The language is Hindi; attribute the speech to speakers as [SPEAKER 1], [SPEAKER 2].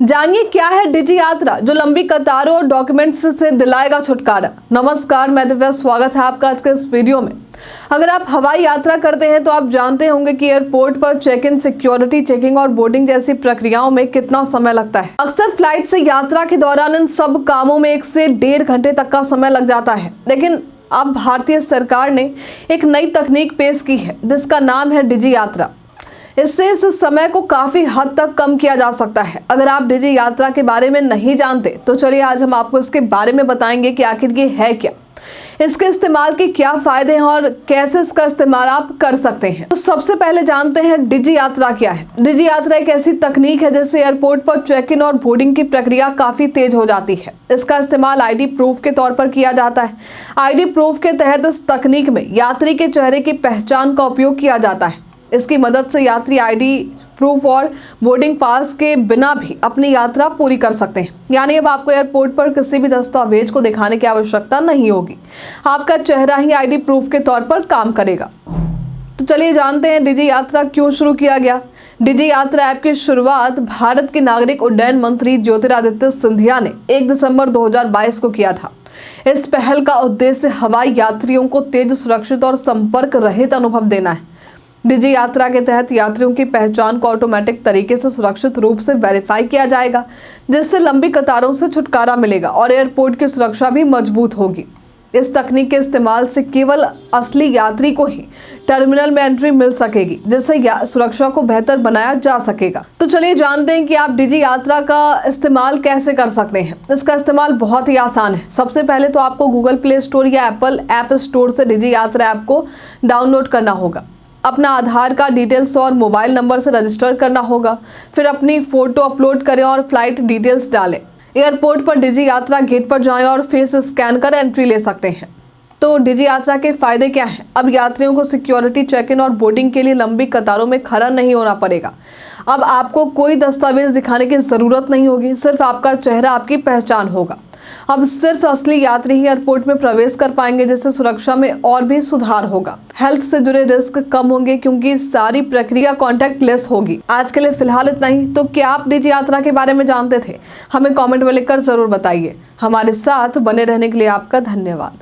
[SPEAKER 1] जानिए क्या है डिजी यात्रा जो लंबी कतारों और डॉक्यूमेंट्स से दिलाएगा छुटकारा। नमस्कार, मैं दिव्या, स्वागत है आपका आज के इस वीडियो में। अगर आप हवाई यात्रा करते हैं तो आप जानते होंगे कि एयरपोर्ट पर चेक इन, सिक्योरिटी चेकिंग और बोर्डिंग जैसी प्रक्रियाओं में कितना समय लगता है। अक्सर फ्लाइट से यात्रा के दौरान इन सब कामों में 1 से 1.5 घंटे तक का समय लग जाता है। लेकिन अब भारतीय सरकार ने एक नई तकनीक पेश की है जिसका नाम है डिजी यात्रा। इससे इस समय को काफी हद तक कम किया जा सकता है। अगर आप डिजी यात्रा के बारे में नहीं जानते तो चलिए आज हम आपको इसके बारे में बताएंगे कि आखिर ये है क्या, इसके इस्तेमाल के क्या फायदे हैं और कैसे इसका इस्तेमाल आप कर सकते हैं। तो सबसे पहले जानते हैं डिजी यात्रा क्या है। डिजी यात्रा एक ऐसी तकनीक है जिससे एयरपोर्ट पर चेक इन और बोर्डिंग की प्रक्रिया काफी तेज हो जाती है। इसका इस्तेमाल आईडी प्रूफ के तौर पर किया जाता है। आईडी प्रूफ के तहत इस तकनीक में यात्री के चेहरे की पहचान का उपयोग किया जाता है। इसकी मदद से यात्री आईडी प्रूफ और बोर्डिंग पास के बिना भी अपनी यात्रा पूरी कर सकते हैं। यानी अब आपको एयरपोर्ट पर किसी भी दस्तावेज को दिखाने की आवश्यकता नहीं होगी। आपका चेहरा ही आईडी प्रूफ के तौर पर काम करेगा। तो चलिए जानते हैं डिजी यात्रा क्यों शुरू किया गया। डिजी यात्रा ऐप की शुरुआत भारत के नागरिक उड्डयन मंत्री ज्योतिरादित्य सिंधिया ने 1 दिसंबर 2022 को किया था। इस पहल का उद्देश्य हवाई यात्रियों को तेज, सुरक्षित और संपर्क रहित अनुभव देना है। डिजी यात्रा के तहत यात्रियों की पहचान को ऑटोमेटिक तरीके से सुरक्षित रूप से वेरीफाई किया जाएगा, जिससे लंबी कतारों से छुटकारा मिलेगा और एयरपोर्ट की सुरक्षा भी मजबूत होगी। इस तकनीक के इस्तेमाल से केवल असली यात्री को ही टर्मिनल में एंट्री मिल सकेगी, जिससे सुरक्षा को बेहतर बनाया जा सकेगा। तो चलिए जानते हैं कि आप डिजी यात्रा का इस्तेमाल कैसे कर सकते हैं। इसका इस्तेमाल बहुत ही आसान है। सबसे पहले तो आपको गूगल प्ले स्टोर या एप्पल ऐप स्टोर से डिजी यात्रा ऐप को डाउनलोड करना होगा। अपना आधार कार्ड डिटेल्स और मोबाइल नंबर से रजिस्टर करना होगा। फिर अपनी फोटो अपलोड करें और फ्लाइट डिटेल्स डालें। एयरपोर्ट पर डिजी यात्रा गेट पर जाएं और फेस स्कैन कर एंट्री ले सकते हैं। तो डिजी यात्रा के फायदे क्या हैं? अब यात्रियों को सिक्योरिटी चेक इन और बोर्डिंग के लिए लंबी कतारों में खड़ा नहीं होना पड़ेगा। अब आपको कोई दस्तावेज दिखाने की जरूरत नहीं होगी, सिर्फ आपका चेहरा आपकी पहचान होगा। अब सिर्फ असली यात्री ही एयरपोर्ट में प्रवेश कर पाएंगे, जिससे सुरक्षा में और भी सुधार होगा। हेल्थ से जुड़े रिस्क कम होंगे क्योंकि सारी प्रक्रिया कॉन्टैक्ट लेस होगी। आज के लिए फिलहाल इतना ही। तो क्या आप डिजी यात्रा के बारे में जानते थे? हमें कमेंट में लिखकर जरूर बताइए। हमारे साथ बने रहने के लिए आपका धन्यवाद।